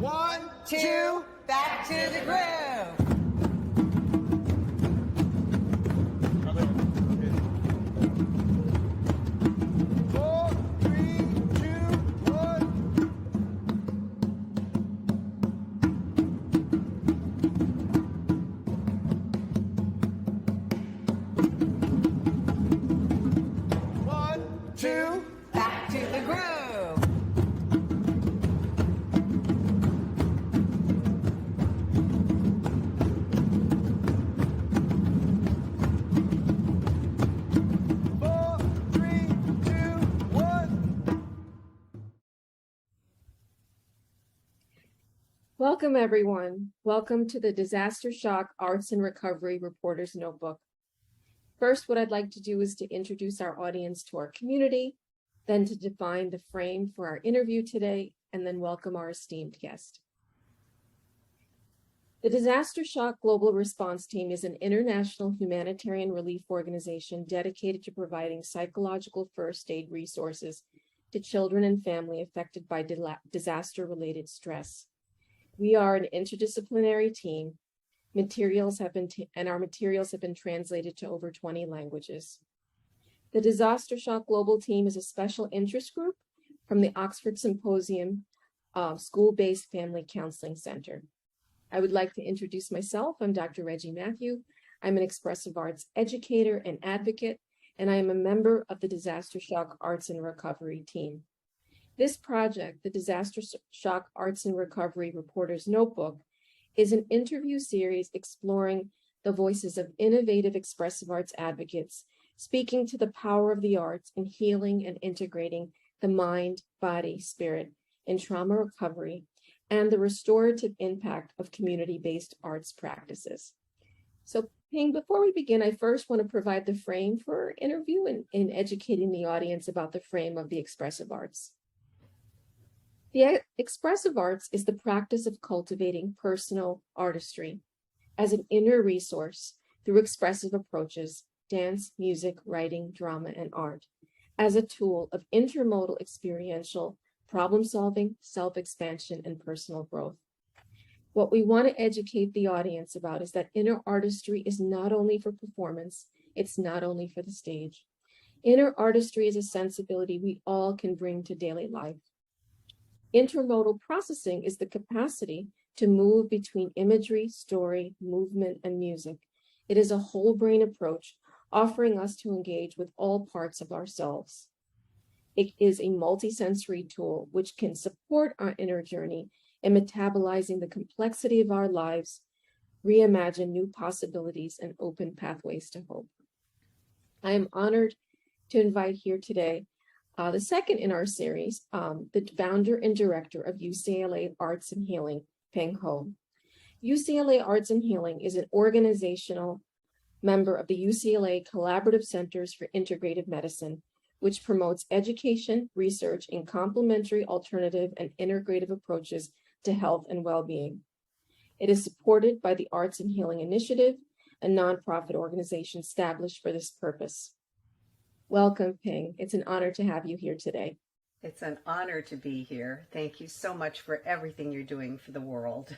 1, 2, back to the groove. Welcome, everyone. Welcome to the Disastershock Arts and Recovery Reporter's Notebook. First, what I'd like to do is to introduce our audience to our community, then to define the frame for our interview today, and then welcome our esteemed guest. The Disastershock Global Response Team is an international humanitarian relief organization dedicated to providing psychological first aid resources to children and family affected by disaster-related stress. We are an interdisciplinary team. Our materials have been translated to over 20 languages. The Disastershock Global Team is a special interest group from the Oxford Symposium School-Based Family Counseling Center. I would like to introduce myself. I'm Dr. Reggie Matthew. I'm an expressive arts educator and advocate, and I am a member of the Disastershock Arts and Recovery team. This project, the Disastershock Arts and Recovery Reporter's Notebook, is an interview series exploring the voices of innovative expressive arts advocates, speaking to the power of the arts in healing and integrating the mind, body, spirit in trauma recovery, and the restorative impact of community-based arts practices. So, Ping, before we begin, I first want to provide the frame for our interview in educating the audience about the frame of the expressive arts. The expressive arts is the practice of cultivating personal artistry as an inner resource through expressive approaches, dance, music, writing, drama, and art, as a tool of intermodal experiential problem-solving, self-expansion, and personal growth. What we want to educate the audience about is that inner artistry is not only for performance, it's not only for the stage. Inner artistry is a sensibility we all can bring to daily life. Intermodal processing is the capacity to move between imagery, story, movement, and music. It is a whole brain approach, offering us to engage with all parts of ourselves. It is a multisensory tool which can support our inner journey in metabolizing the complexity of our lives, reimagine new possibilities, and open pathways to hope. I am honored to invite here today the second in our series, the founder and director of UCLA Arts and Healing, Peng Ho. UCLA Arts and Healing is an organizational member of the UCLA Collaborative Centers for Integrative Medicine, which promotes education, research, and complementary alternative and integrative approaches to health and well-being. It is supported by the Arts and Healing Initiative, a nonprofit organization established for this purpose. Welcome, Ping. It's an honor to have you here today. It's an honor to be here. Thank you so much for everything you're doing for the world.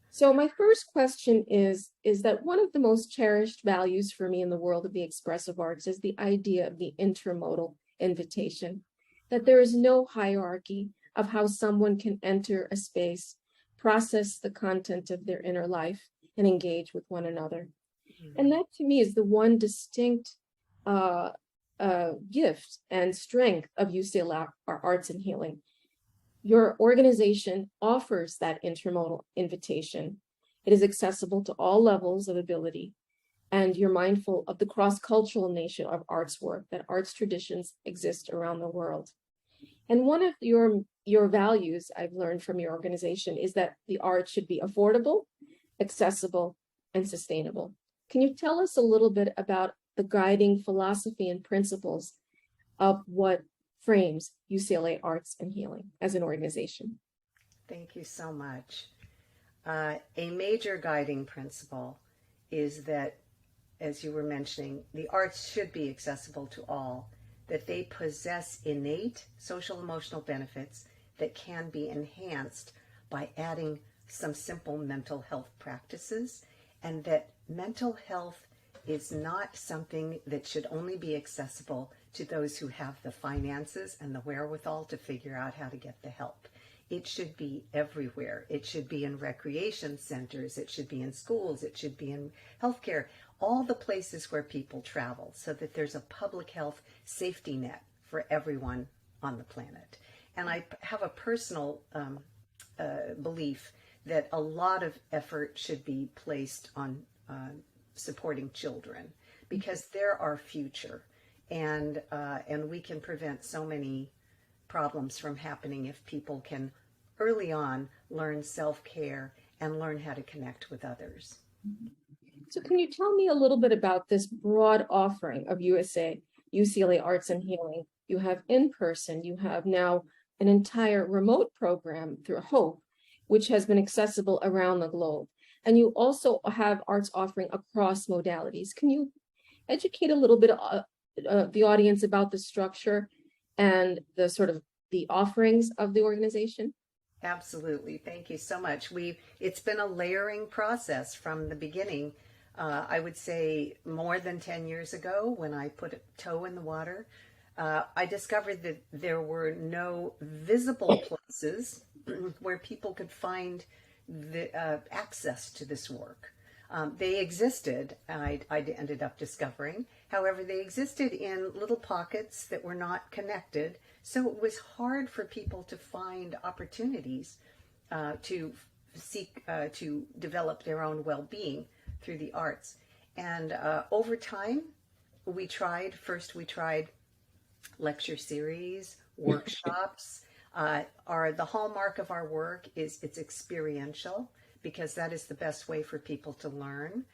So my first question is that one of the most cherished values for me in the world of the expressive arts is the idea of the intermodal invitation, that there is no hierarchy of how someone can enter a space, process the content of their inner life, and engage with one another. Mm-hmm. And that to me is the one distinct gift and strength of UCLA Arts and Healing. Your organization offers that intermodal invitation. It is accessible to all levels of ability, and you're mindful of the cross-cultural nature of arts work, that arts traditions exist around the world. And one of your values I've learned from your organization is that the arts should be affordable, accessible, and sustainable. Can you tell us a little bit about the guiding philosophy and principles of what frames UCLA Arts and Healing as an organization? Thank you so much. A major guiding principle is that, as you were mentioning, the arts should be accessible to all, that they possess innate social emotional benefits that can be enhanced by adding some simple mental health practices, and that mental health is not something that should only be accessible to those who have the finances and the wherewithal to figure out how to get the help. It should be everywhere. It should be in recreation centers. It should be in schools. It should be in healthcare, all the places where people travel, so that there's a public health safety net for everyone on the planet. And I have a personal belief that a lot of effort should be placed on supporting children, because they're our future, and we can prevent so many problems from happening if people can early on learn self-care and learn how to connect with others. So can you tell me a little bit about this broad offering of UCLA Arts and Healing? You have in-person, you have now an entire remote program through HOPE, which has been accessible around the globe. And you also have arts offering across modalities. Can you educate a little bit the audience about the structure and the sort of the offerings of the organization? Absolutely. Thank you so much. It's been a layering process from the beginning. I would say more than 10 years ago, when I put a toe in the water, I discovered that there were no visible places where people could find the access to this work. They existed, I ended up discovering. However, they existed in little pockets that were not connected. So it was hard for people to find opportunities to seek to develop their own well-being through the arts. And over time, we tried lecture series, workshops. The hallmark of our work is it's experiential, because that is the best way for people to learn.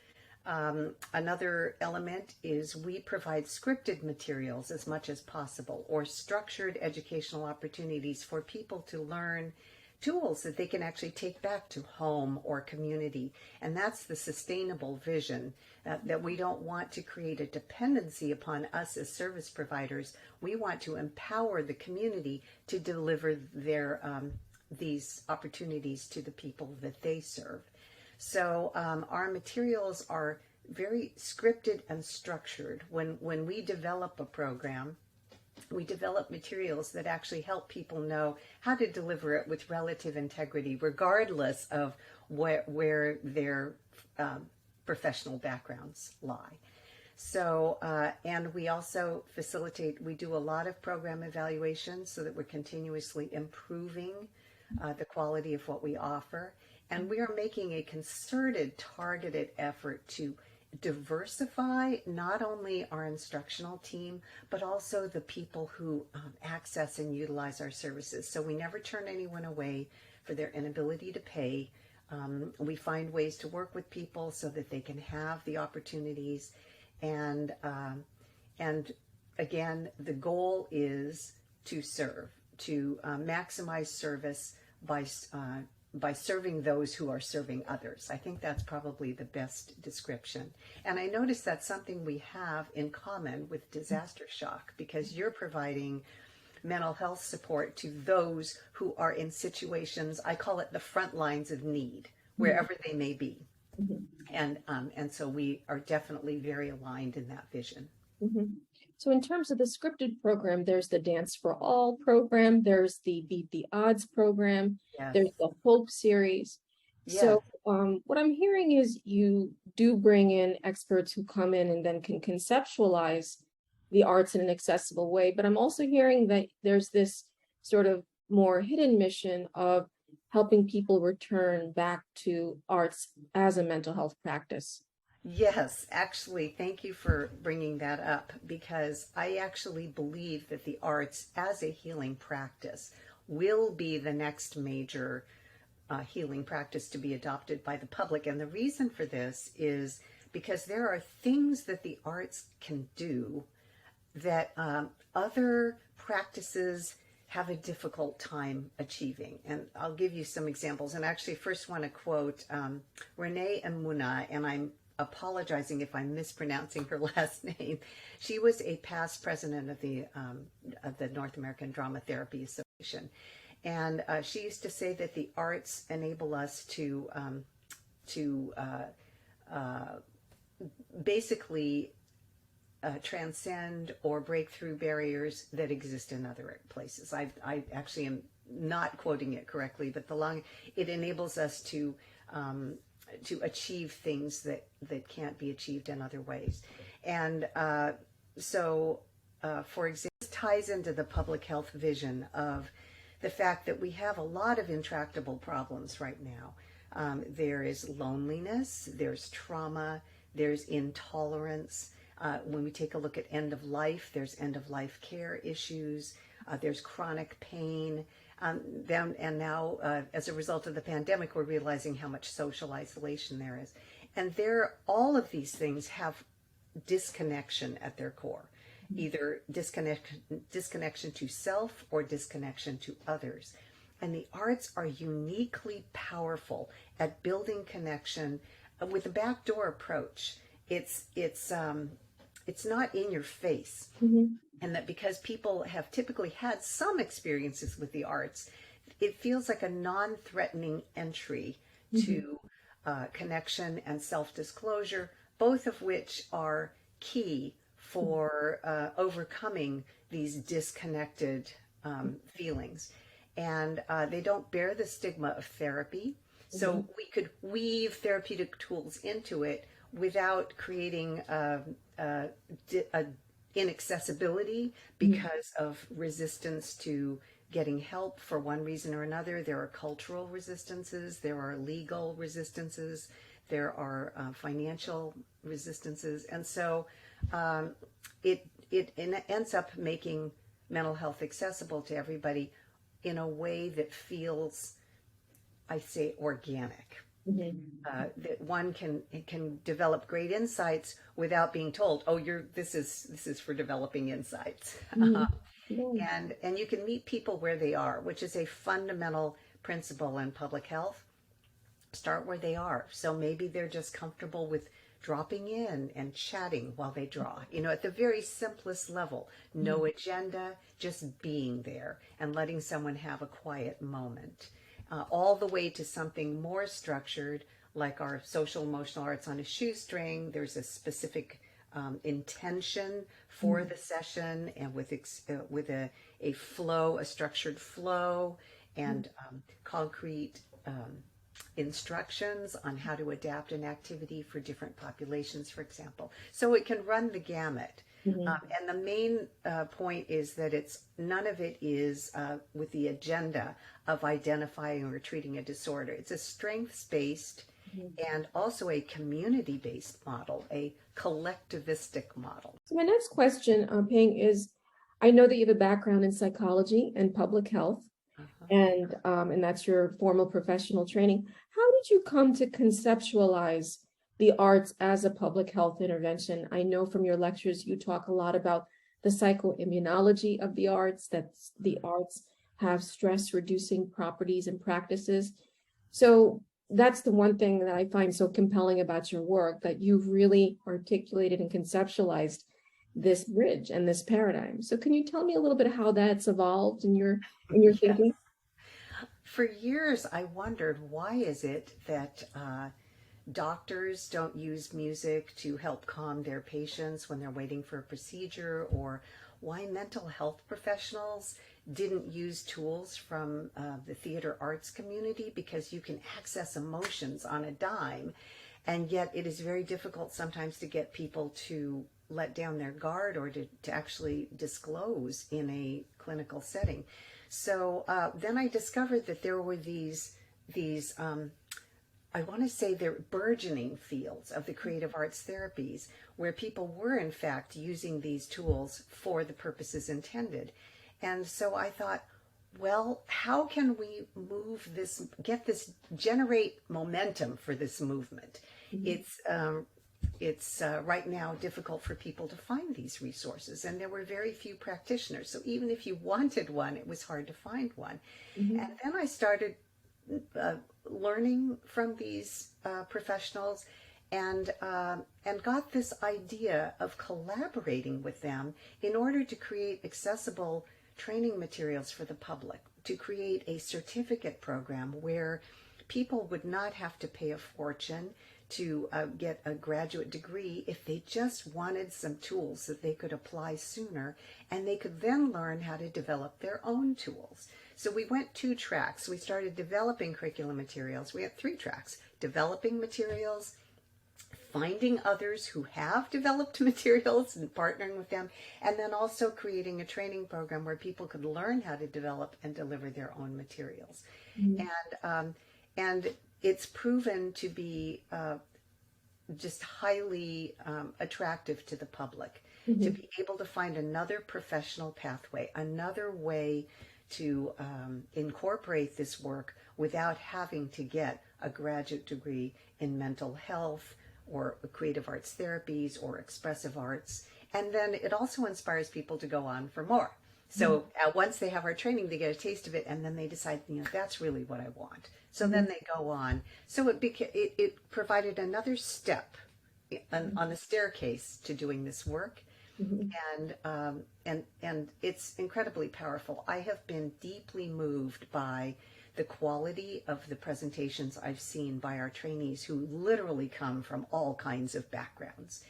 Another element is we provide scripted materials as much as possible, or structured educational opportunities for people to learn tools that they can actually take back to home or community. And that's the sustainable vision, that we don't want to create a dependency upon us as service providers. We want to empower the community to deliver their these opportunities to the people that they serve. So our materials are very scripted and structured. When we develop a program, we develop materials that actually help people know how to deliver it with relative integrity, regardless of where their professional backgrounds lie. So, and we also we do a lot of program evaluations so that we're continuously improving the quality of what we offer. And we are making a concerted, targeted effort to diversify not only our instructional team, but also the people who access and utilize our services. So we never turn anyone away for their inability to pay. We find ways to work with people so that they can have the opportunities. And again, the goal is to serve, to maximize service by serving those who are serving others. I think that's probably the best description. And I notice that's something we have in common with Disastershock, because you're providing mental health support to those who are in situations, I call it the front lines of need, wherever they may be. And so we are definitely very aligned in that vision. So in terms of the scripted program, there's the Dance for All program, there's the Beat the Odds program, there's the Hope series. So what I'm hearing is you do bring in experts who come in and then can conceptualize the arts in an accessible way, but I'm also hearing that there's this sort of more hidden mission of helping people return back to arts as a mental health practice. Yes, actually, thank you for bringing that up, because I actually believe that the arts as a healing practice will be the next major healing practice to be adopted by the public. And the reason for this is because there are things that the arts can do that other practices have a difficult time achieving. And I'll give you some examples. And actually first want to quote Renee Emuna, and I'm apologizing if I'm mispronouncing her last name. She was a past president of the North American Drama Therapy Association, and she used to say that the arts enable us to basically transcend or break through barriers that exist in other places. I actually am not quoting it correctly, but it enables us to achieve things that can't be achieved in other ways. And for example, this ties into the public health vision of the fact that we have a lot of intractable problems right now. There is loneliness, there's trauma, there's intolerance. When we take a look at end of life, there's end of life care issues, there's chronic pain. And now, as a result of the pandemic, we're realizing how much social isolation there is. And all of these things have disconnection at their core, either disconnection to self or disconnection to others. And the arts are uniquely powerful at building connection with a backdoor approach. It's not in your face. And that because people have typically had some experiences with the arts, it feels like a non-threatening entry to connection and self-disclosure, both of which are key for overcoming these disconnected feelings. And they don't bear the stigma of therapy. So we could weave therapeutic tools into it without creating inaccessibility because of resistance to getting help for one reason or another. There are cultural resistances, there are legal resistances, there are financial resistances. And so it ends up making mental health accessible to everybody in a way that feels, I say, organic. That one can develop great insights without being told, oh, this is for developing insights. And you can meet people where they are, which is a fundamental principle in public health. Start where they are. So maybe they're just comfortable with dropping in and chatting while they draw, at the very simplest level. No agenda, just being there and letting someone have a quiet moment. All the way to something more structured, like our social emotional arts on a shoestring. There's a specific intention for the session, and with a flow, a structured flow, and concrete instructions on how to adapt an activity for different populations, for example. So it can run the gamut. And the main point is that none of it is with the agenda of identifying or treating a disorder. It's a strengths-based and also a community-based model, a collectivistic model. So my next question, Ping, is I know that you have a background in psychology and public health, and that's your formal professional training. How did you come to conceptualize the arts as a public health intervention? I know from your lectures you talk a lot about the psychoimmunology of the arts, that the arts have stress-reducing properties and practices. So that's the one thing that I find so compelling about your work, that you've really articulated and conceptualized this bridge and this paradigm. So can you tell me a little bit how that's evolved in your thinking? For years, I wondered, why is it that doctors don't use music to help calm their patients when they're waiting for a procedure, or why mental health professionals didn't use tools from the theater arts community, because you can access emotions on a dime, and yet it is very difficult sometimes to get people to let down their guard or to actually disclose in a clinical setting. So then I discovered that there were these I want to say they're burgeoning fields of the creative arts therapies, where people were in fact using these tools for the purposes intended. And so I thought, well, how can we move this, generate momentum for this movement? It's right now difficult for people to find these resources, and there were very few practitioners. So even if you wanted one, it was hard to find one. And then I started learning from these professionals and got this idea of collaborating with them in order to create accessible training materials for the public, to create a certificate program where people would not have to pay a fortune to get a graduate degree if they just wanted some tools that they could apply sooner, and they could then learn how to develop their own tools. So we went 2 tracks. We started developing curriculum materials. We had 3 tracks: developing materials, finding others who have developed materials and partnering with them, and then also creating a training program where people could learn how to develop and deliver their own materials. And it's proven to be just highly attractive to the public to be able to find another professional pathway, another way to incorporate this work without having to get a graduate degree in mental health or creative arts therapies or expressive arts. And then it also inspires people to go on for more. So once they have our training, they get a taste of it, and then they decide, that's really what I want. So then they go on. So it provided another step on the staircase to doing this work. And it's incredibly powerful. I have been deeply moved by the quality of the presentations I've seen by our trainees, who literally come from all kinds of backgrounds.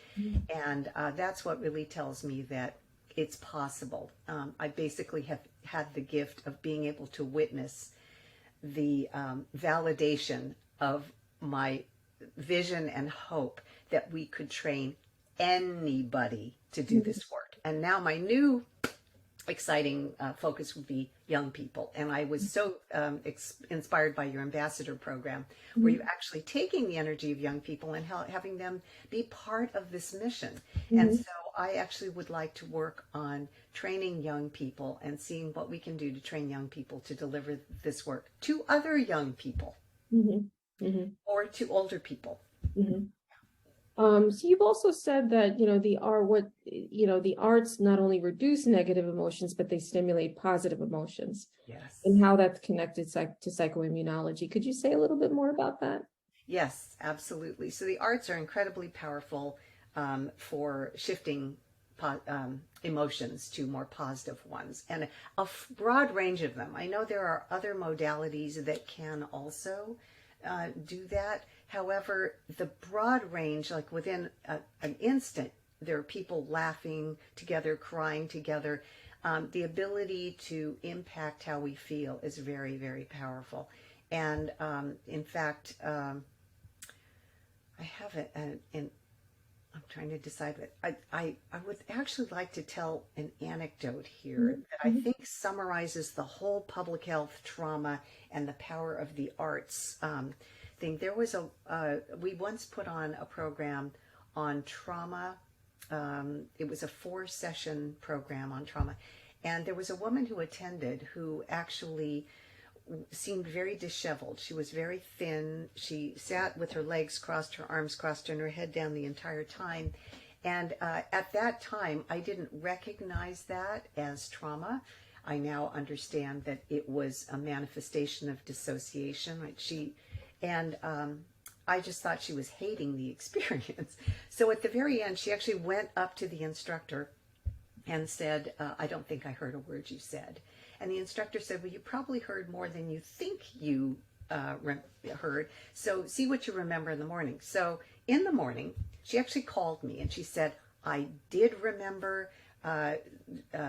And that's what really tells me that it's possible. I basically have had the gift of being able to witness the validation of my vision and hope that we could train anybody to do this work. And now my new exciting focus would be young people. And I was so inspired by your ambassador program, where you're actually taking the energy of young people and having them be part of this mission. And so I actually would like to work on training young people and seeing what we can do to train young people to deliver this work to other young people or to older people. So you've also said that, the arts not only reduce negative emotions, but they stimulate positive emotions. Yes. And how that's connected to psychoimmunology. Could you say a little bit more about that? Yes, absolutely. So the arts are incredibly powerful for shifting emotions to more positive ones, and a broad range of them. I know there are other modalities that can also do that. However, the broad range, like within an instant, there are people laughing together, crying together. The ability to impact how we feel is very, very powerful. And in fact, I have it, and I'm trying to decide what I would actually like to tell an anecdote here that I think summarizes the whole public health, trauma, and the power of the arts thing. There was we once put on a program on trauma. It was a 4-session program on trauma. And there was a woman who attended who actually seemed very disheveled. She was very thin. She sat with her legs crossed, her arms crossed, and her head down the entire time. And at that time, I didn't recognize that as trauma. I now understand that it was a manifestation of dissociation. I just thought she was hating the experience. So at the very end, she actually went up to the instructor and said, I don't think I heard a word you said. And the instructor said, well, you probably heard more than you think you heard. So see what you remember in the morning. So in the morning, she actually called me and she said, I did remember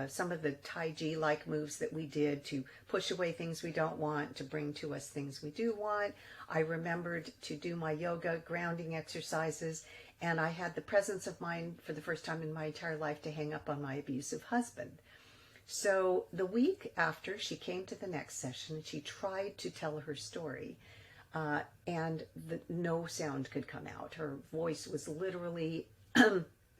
some of the Tai Chi-like moves that we did to push away things we don't want, to bring to us things we do want. I remembered to do my yoga grounding exercises, and I had the presence of mind for the first time in my entire life to hang up on my abusive husband. So the week after, she came to the next session and she tried to tell her story, and no sound could come out. Her voice was literally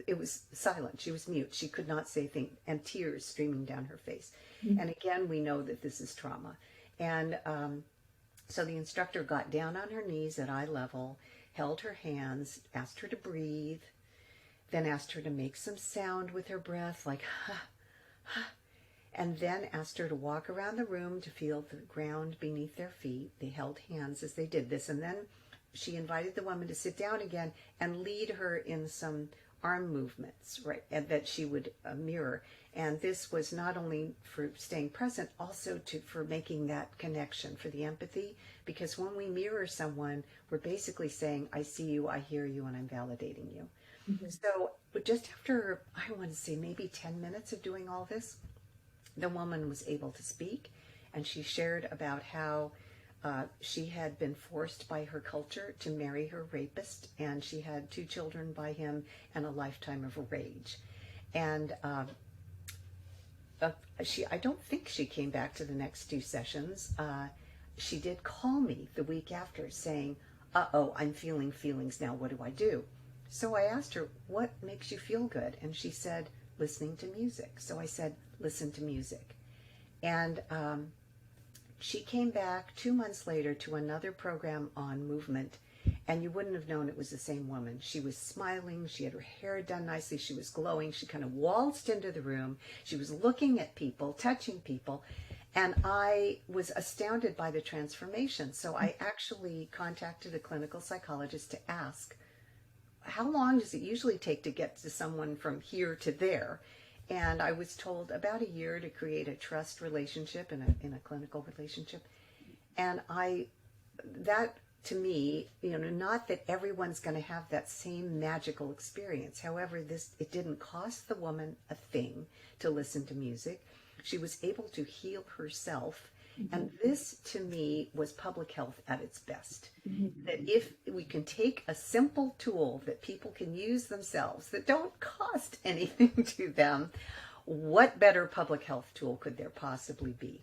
it was silent. She was mute. She could not say things, and tears streaming down her face. And again, we know that this is trauma. And so the instructor got down on her knees at eye level, held her hands, asked her to breathe, then asked her to make some sound with her breath, like, ha, ha, and then asked her to walk around the room to feel the ground beneath their feet. They held hands as they did this, and then she invited the woman to sit down again and lead her in some arm movements, right, and that she would mirror. And this was not only for staying present, also for making that connection, for the empathy, because when we mirror someone, we're basically saying, I see you, I hear you, and I'm validating you. So but just after, I want to say maybe 10 minutes of doing all this, the woman was able to speak, and she shared about how she had been forced by her culture to marry her rapist, and she had 2 children by him and a lifetime of rage. And I don't think she came back to the next 2 sessions. She did call me the week after saying, uh-oh, I'm feeling feelings now, what do I do? So I asked her, what makes you feel good? And she said, listening to music. So I said, listen to music. And she came back 2 months later to another program on movement, and you wouldn't have known it was the same woman. She was smiling, she had her hair done nicely, she was glowing, she kind of waltzed into the room, she was looking at people, touching people, and I was astounded by the transformation. So I actually contacted a clinical psychologist to ask, how long does it usually take to get to someone from here to there? And I was told about a year to create a trust relationship in a clinical relationship. And that to me, not that everyone's going to have that same magical experience. However, it didn't cost the woman a thing to listen to music. She was able to heal herself. And this, to me, was public health at its best. That if we can take a simple tool that people can use themselves, that don't cost anything to them, what better public health tool could there possibly be?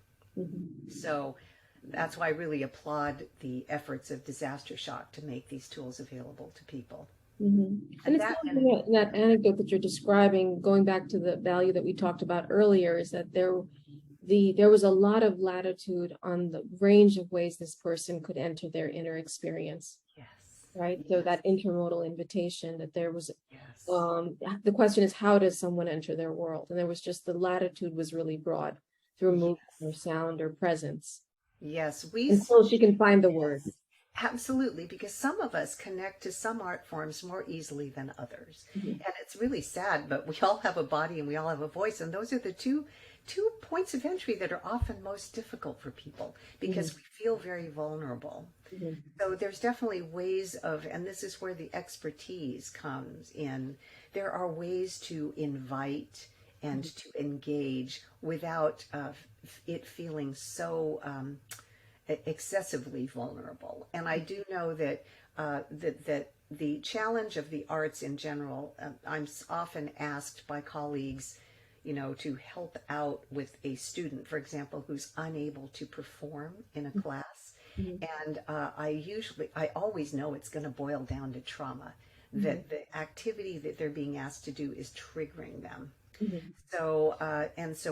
So that's why I really applaud the efforts of Disastershock to make these tools available to people. And it's that anecdote that you're describing, going back to the value that we talked about earlier, is that there was a lot of latitude on the range of ways this person could enter their inner experience. Yes. Right. Yes. So that intermodal invitation, that there was, Yes. The question is, how does someone enter their world? And there was just, the latitude was really broad through movement or sound or presence. Yes. Until she can find the word. Absolutely, because some of us connect to some art forms more easily than others. And it's really sad, but we all have a body and we all have a voice, and those are the two points of entry that are often most difficult for people, because we feel very vulnerable. So there's definitely ways of, and this is where the expertise comes in, there are ways to invite and to engage without it feeling so excessively vulnerable. And I do know that that the challenge of the arts in general, I'm often asked by colleagues, to help out with a student, for example, who's unable to perform in a class. And I always know it's going to boil down to trauma, that the activity that they're being asked to do is triggering them. So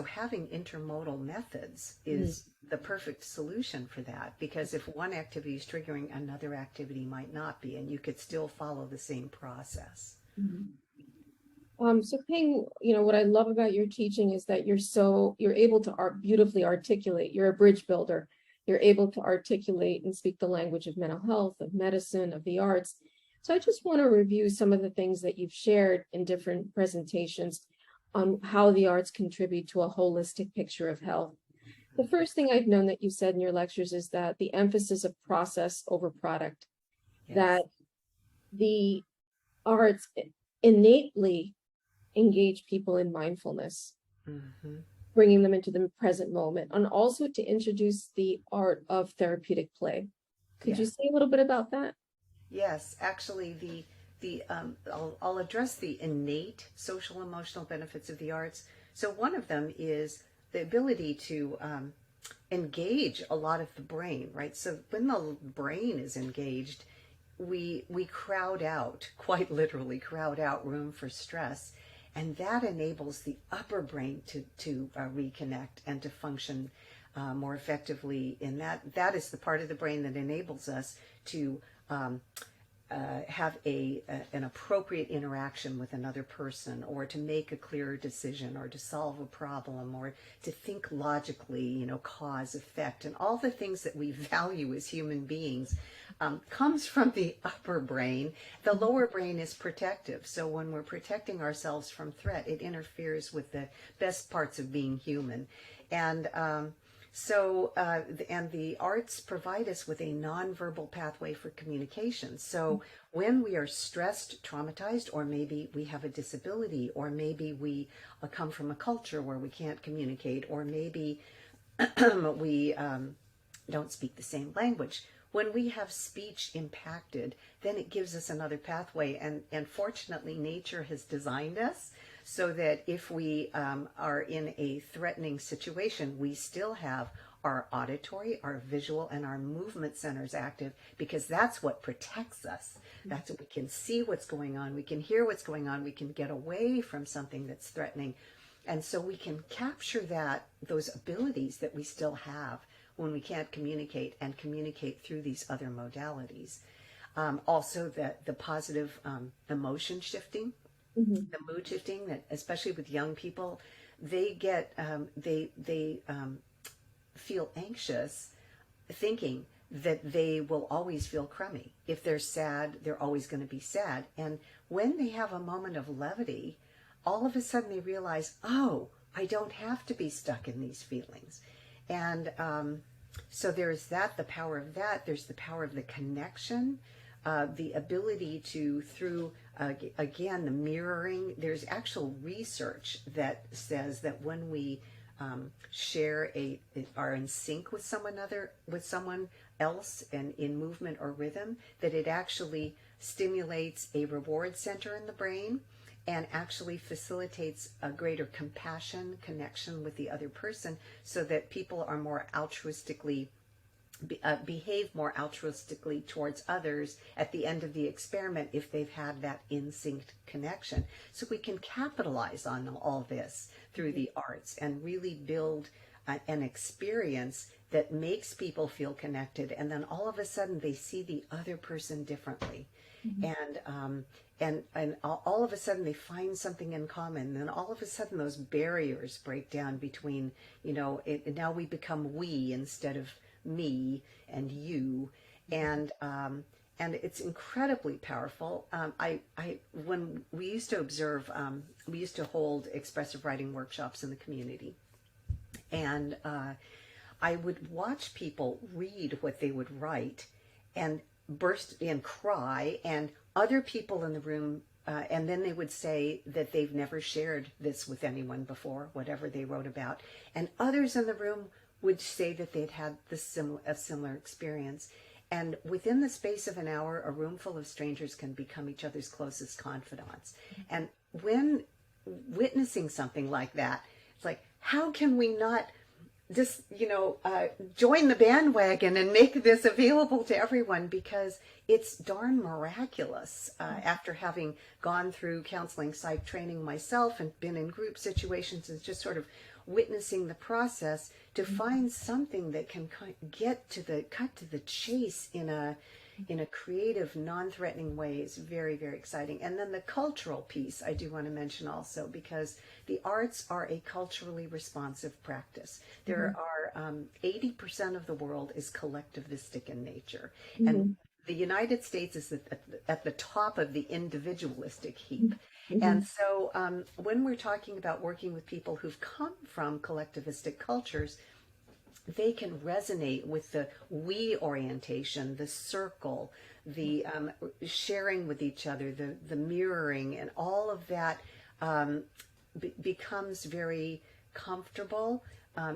having intermodal methods is the perfect solution for that, because if one activity is triggering, another activity might not be, and you could still follow the same process. So Ping, what I love about your teaching is that you're able to beautifully articulate. You're a bridge builder. You're able to articulate and speak the language of mental health, of medicine, of the arts. So I just want to review some of the things that you've shared in different presentations on how the arts contribute to a holistic picture of health. The first thing I've known that you said in your lectures is that the emphasis of process over product, that the arts innately engage people in mindfulness, bringing them into the present moment, and also to introduce the art of therapeutic play. Could you say a little bit about that? Yes, actually, I'll address the innate social emotional benefits of the arts. So one of them is the ability to engage a lot of the brain, right? So when the brain is engaged, we crowd out, quite literally crowd out room for stress. And that enables the upper brain to reconnect and to function more effectively. In that is the part of the brain that enables us to have an appropriate interaction with another person, or to make a clearer decision, or to solve a problem, or to think logically, cause, effect, and all the things that we value as human beings. comes from the upper brain. The lower brain is protective. So when we're protecting ourselves from threat, it interferes with the best parts of being human. And and the arts provide us with a nonverbal pathway for communication. So when we are stressed, traumatized, or maybe we have a disability, or maybe we come from a culture where we can't communicate, or maybe we don't speak the same language. When we have speech impacted, then it gives us another pathway. And fortunately, nature has designed us so that if we are in a threatening situation, we still have our auditory, our visual, and our movement centers active, because that's what protects us. That's what we can see what's going on. We can hear what's going on. We can get away from something that's threatening. And so we can capture those abilities that we still have when we can't communicate, and communicate through these other modalities. Also, the positive emotion shifting, the mood shifting, that especially with young people, they get they feel anxious, thinking that they will always feel crummy. If they're sad, they're always going to be sad. And when they have a moment of levity, all of a sudden they realize, oh, I don't have to be stuck in these feelings. And so there's the power of that. There's the power of the connection, the ability to, through, again, the mirroring. There's actual research that says that when we are in sync with someone else and in movement or rhythm, that it actually stimulates a reward center in the brain, and actually facilitates a greater compassion, connection with the other person, so that people are more altruistically, behave more altruistically towards others at the end of the experiment if they've had that in-sync connection. So we can capitalize on all this through the arts and really build an experience that makes people feel connected, and then all of a sudden they see the other person differently. And all of a sudden they find something in common. And then all of a sudden those barriers break down between, now we become we instead of me and you. And it's incredibly powerful. When we used to observe, we used to hold expressive writing workshops in the community. And I would watch people read what they would write and burst and cry, and other people in the room, and then they would say that they've never shared this with anyone before, whatever they wrote about. And others in the room would say that they'd had a similar experience. And within the space of an hour, a room full of strangers can become each other's closest confidants. And when witnessing something like that, it's like, how can we not just, join the bandwagon and make this available to everyone? Because it's darn miraculous. After having gone through counseling psych training myself and been in group situations and just sort of witnessing the process, to find something that can cut to the chase in a creative, non-threatening way is very, very exciting. And then the cultural piece I do want to mention also, because the arts are a culturally responsive practice. There are 80% of the world is collectivistic in nature. And the United States is at the top of the individualistic heap. And so when we're talking about working with people who've come from collectivistic cultures, they can resonate with the we orientation, the circle, the sharing with each other, the mirroring, and all of that becomes very comfortable,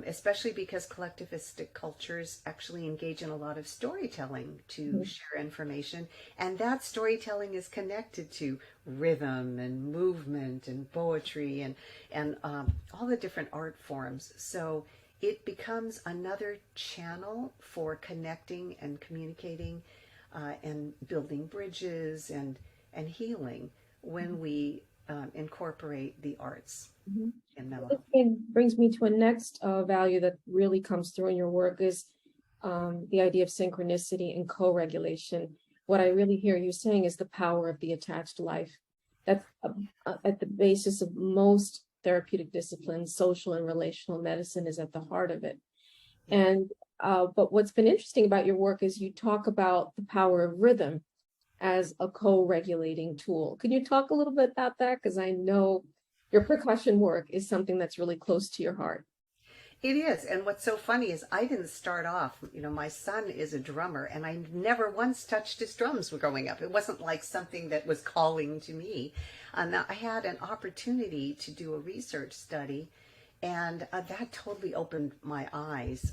especially because collectivistic cultures actually engage in a lot of storytelling to share information. And that storytelling is connected to rhythm and movement and poetry and all the different art forms. So it becomes another channel for connecting and communicating and building bridges and healing when we incorporate the arts in mental health. It brings me to a next value that really comes through in your work is the idea of synchronicity and co-regulation. What I really hear you saying is the power of the attached life. That's at the basis of most therapeutic disciplines. Social and relational medicine is at the heart of it. And But what's been interesting about your work is you talk about the power of rhythm as a co-regulating tool. Can you talk a little bit about that? Because I know your percussion work is something that's really close to your heart. It is. And what's so funny is I didn't start off, my son is a drummer and I never once touched his drums growing up. It wasn't like something that was calling to me. And I had an opportunity to do a research study, and that totally opened my eyes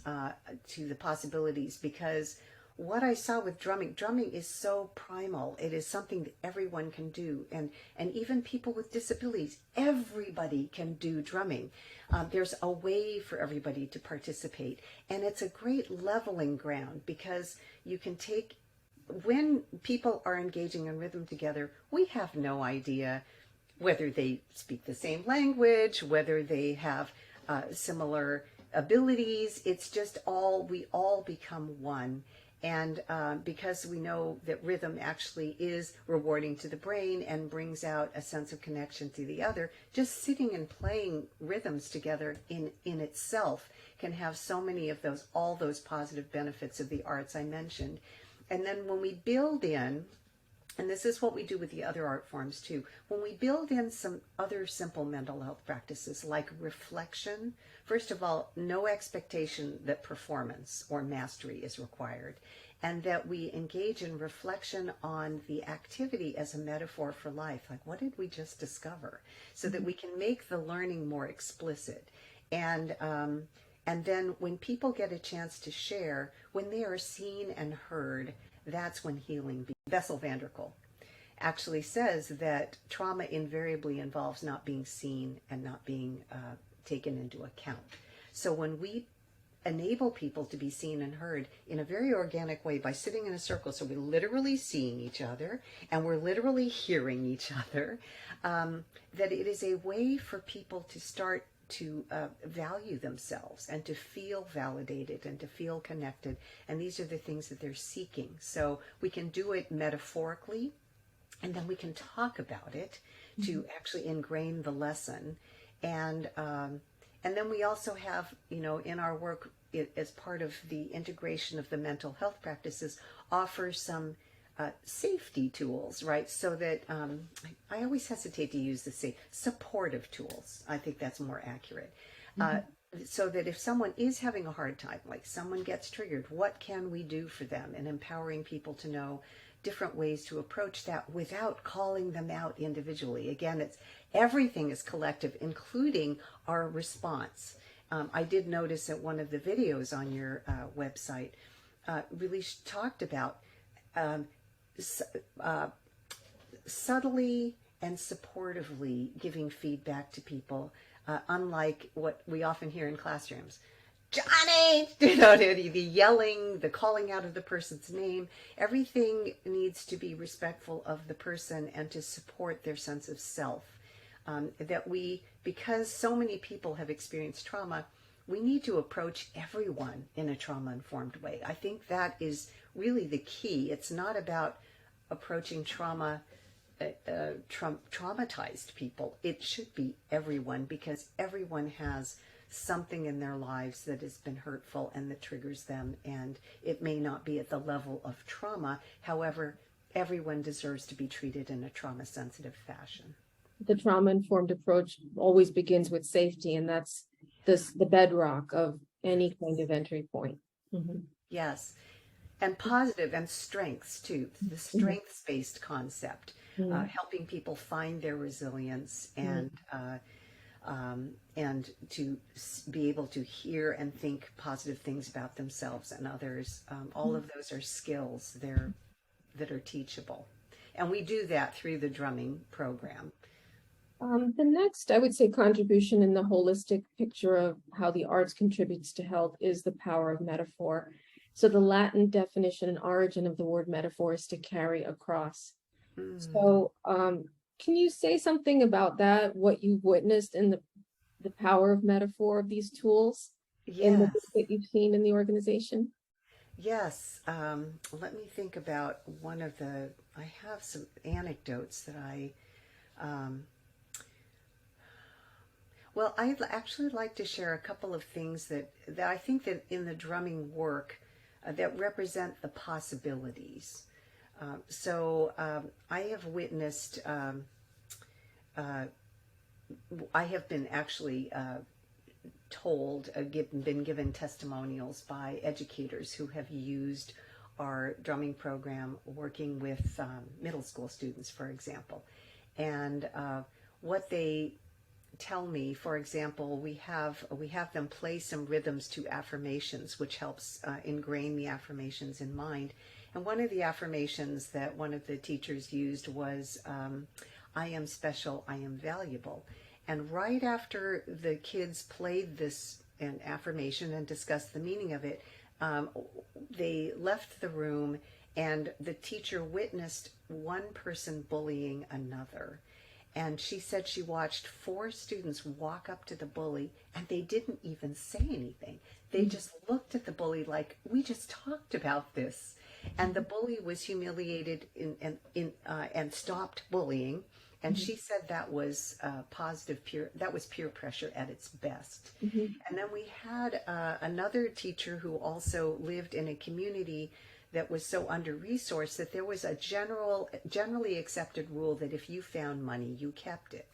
to the possibilities, because what I saw with drumming is so primal. It is something that everyone can do, and even people with disabilities, everybody can do drumming. There's a way for everybody to participate, and it's a great leveling ground, because you can take, when people are engaging in rhythm together, we have no idea whether they speak the same language, whether they have similar abilities. It's just we all become one. And because we know that rhythm actually is rewarding to the brain and brings out a sense of connection to the other, just sitting and playing rhythms together in itself can have so many of all those positive benefits of the arts I mentioned. And then when we build in, and this is what we do with the other art forms too, when we build in some other simple mental health practices like reflection, first of all, no expectation that performance or mastery is required, and that we engage in reflection on the activity as a metaphor for life, like what did we just discover, so that we can make the learning more explicit. And then when people get a chance to share, when they are seen and heard, that's when healing begins. Bessel van der Kolk actually says that trauma invariably involves not being seen and not being taken into account. So when we enable people to be seen and heard in a very organic way by sitting in a circle, so we're literally seeing each other and we're literally hearing each other, that it is a way for people to start to value themselves and to feel validated and to feel connected. And these are the things that they're seeking. So we can do it metaphorically, and then we can talk about it to actually ingrain the lesson. And then we also have, in our work, as part of the integration of the mental health practices, offer some safety tools, right? So that I always hesitate to use supportive tools. I think that's more accurate. So that if someone is having a hard time, like someone gets triggered, what can we do for them? And empowering people to know different ways to approach that without calling them out individually. Again, everything is collective, including our response. I did notice that one of the videos on your website really talked about subtly and supportively giving feedback to people, unlike what we often hear in classrooms. Johnny, the yelling, the calling out of the person's name. Everything needs to be respectful of the person and to support their sense of self. Because so many people have experienced trauma, we need to approach everyone in a trauma-informed way. I think that is really the key. It's not about approaching traumatized people. It should be everyone, because everyone has something in their lives that has been hurtful and that triggers them, and it may not be at the level of trauma. However, everyone deserves to be treated in a trauma-sensitive fashion. The trauma-informed approach always begins with safety, and that's the bedrock of any kind of entry point. Yes. And positive, and strengths too, the strengths-based concept, helping people find their resilience and to be able to hear and think positive things about themselves and others. All of those are skills that are teachable. And we do that through the drumming program. The next, I would say, contribution in the holistic picture of how the arts contributes to health is the power of metaphor. So the Latin definition and origin of the word metaphor is to carry across. So can you say something about that, what you've witnessed in the power of metaphor of these tools in the work that you've seen in the organization? Yes. Let me think about I have some anecdotes that Well, I'd actually like to share a couple of things that I think that in the drumming work that represent the possibilities. I have witnessed, I have been actually been given testimonials by educators who have used our drumming program working with middle school students, for example. And what they tell me, for example, we have them play some rhythms to affirmations, which helps ingrain the affirmations in mind. And one of the affirmations that one of the teachers used was, I am special, I am valuable. And right after the kids played this an affirmation and discussed the meaning of it, they left the room, and the teacher witnessed one person bullying another. And she said she watched 4 students walk up to the bully, and they didn't even say anything. They just looked at the bully like, we just talked about this. And the bully was humiliated and stopped bullying. And she said that was peer pressure at its best. And then we had another teacher who also lived in a community that was so under-resourced that there was a generally accepted rule that if you found money, you kept it.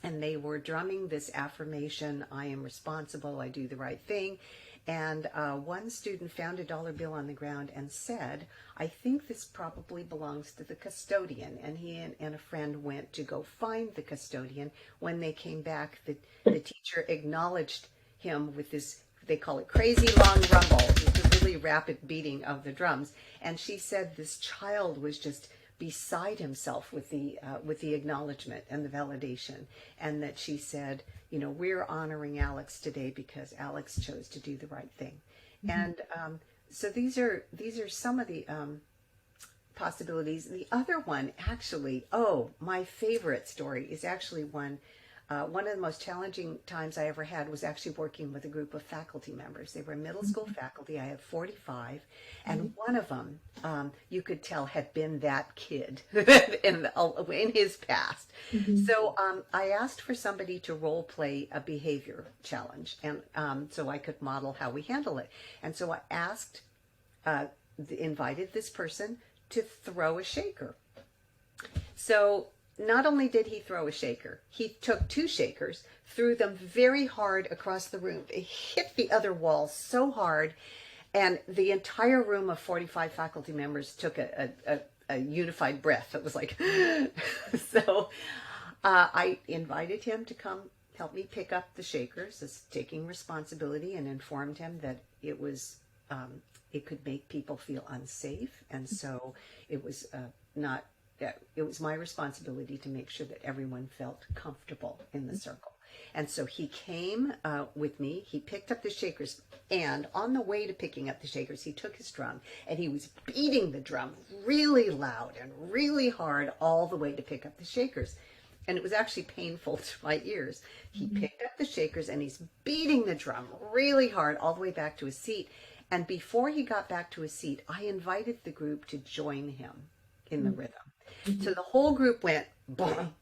And they were drumming this affirmation, I am responsible, I do the right thing. And one student found a dollar bill on the ground and said, I think this probably belongs to the custodian. And he and a friend went to go find the custodian. When they came back, the teacher acknowledged him with this, they call it crazy long rumble, the really rapid beating of the drums. And she said this child was just beside himself with the acknowledgement and the validation, and that she said, you know, we're honoring Alex today because Alex chose to do the right thing. And so these are some of the possibilities. The other one, actually, my favorite story is actually one of the most challenging times I ever had was actually working with a group of faculty members. They were middle school faculty. I have 45, and one of them, you could tell, had been that kid in his past. So I asked for somebody to role play a behavior challenge, and so I could model how we handle it. And so I invited this person to throw a shaker. So not only did he throw a shaker, he took 2 shakers, threw them very hard across the room. They hit the other wall so hard, and the entire room of 45 faculty members took a unified breath. It was like, so I invited him to come help me pick up the shakers, as taking responsibility, and informed him that it was, it could make people feel unsafe, and so it was it was my responsibility to make sure that everyone felt comfortable in the circle. And so he came with me, he picked up the shakers, and on the way to picking up the shakers, he took his drum and he was beating the drum really loud and really hard all the way to pick up the shakers. And it was actually painful to my ears. He picked up the shakers and he's beating the drum really hard all the way back to his seat. And before he got back to his seat, I invited the group to join him in the rhythm. So the whole group went, boom,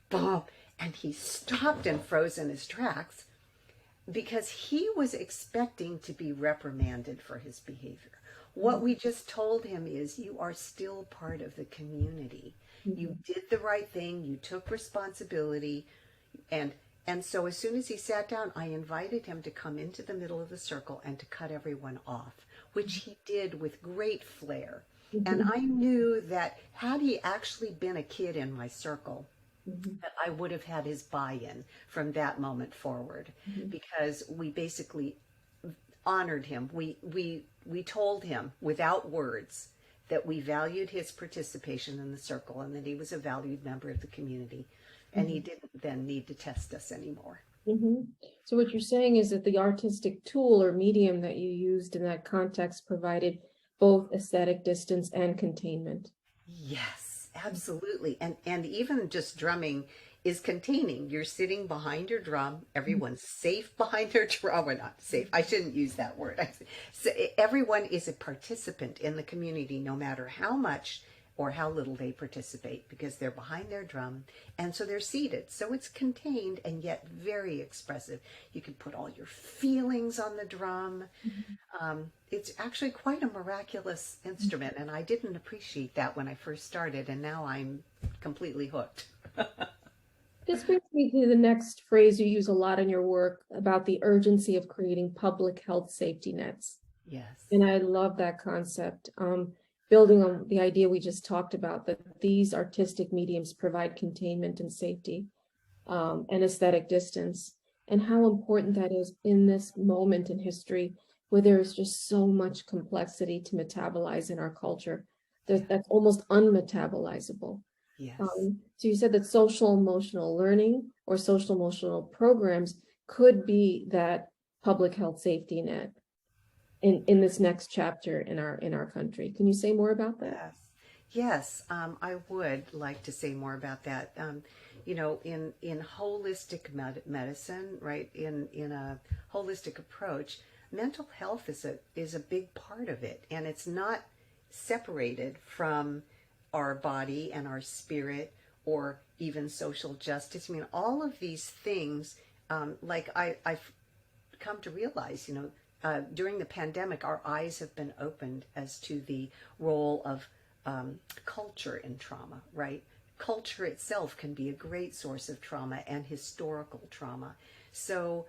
boom, and he stopped and froze in his tracks because he was expecting to be reprimanded for his behavior. What we just told him is, you are still part of the community. You did the right thing, you took responsibility, and so as soon as he sat down, I invited him to come into the middle of the circle and to cut everyone off, which he did with great flair. And I knew that had he actually been a kid in my circle, that I would have had his buy-in from that moment forward, because we basically honored him. We told him without words that we valued his participation in the circle and that he was a valued member of the community, and he didn't then need to test us anymore. So what you're saying is that the artistic tool or medium that you used in that context provided both aesthetic distance and containment. Yes, absolutely. And even just drumming is containing. You're sitting behind your drum. Everyone's safe behind their drum. Or not safe. I shouldn't use that word. So everyone is a participant in the community, no matter how much or how little they participate, because they're behind their drum, and so they're seated. So it's contained and yet very expressive. You can put all your feelings on the drum. It's actually quite a miraculous instrument, and I didn't appreciate that when I first started, and now I'm completely hooked. This brings me to the next phrase you use a lot in your work about the urgency of creating public health safety nets. Yes. And I love that concept. Building on the idea we just talked about, that these artistic mediums provide containment and safety, and aesthetic distance, and how important that is in this moment in history where there is just so much complexity to metabolize in our culture that's almost unmetabolizable. Yes. So you said that social emotional learning or social emotional programs could be that public health safety net in this next chapter in our country. Can you say more about that? Yes, I would like to say more about that. In holistic medicine, right? In a holistic approach, mental health is a big part of it, and it's not separated from our body and our spirit, or even social justice. I mean, all of these things, like I've come to realize, during the pandemic, our eyes have been opened as to the role of culture in trauma, right? Culture itself can be a great source of trauma and historical trauma. So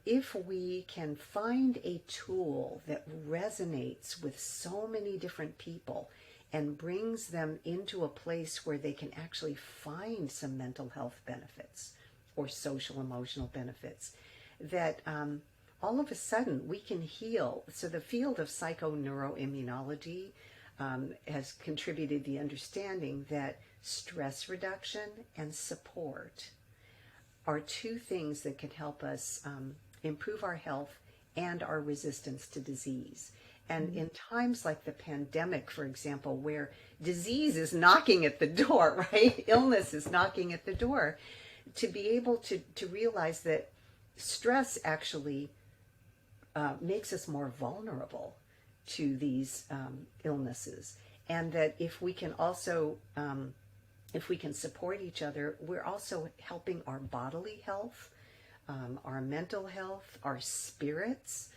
if we can find a tool that resonates with so many different people and brings them into a place where they can actually find some mental health benefits or social emotional benefits, that all of a sudden we can heal. So the field of psychoneuroimmunology has contributed the understanding that stress reduction and support are two things that can help us improve our health and our resistance to disease. And in times like the pandemic, for example, where disease is knocking at the door, right? Illness is knocking at the door, to be able to realize that stress actually makes us more vulnerable to these illnesses. And that if we can also, if we can support each other, we're also helping our bodily health, our mental health, our spirits,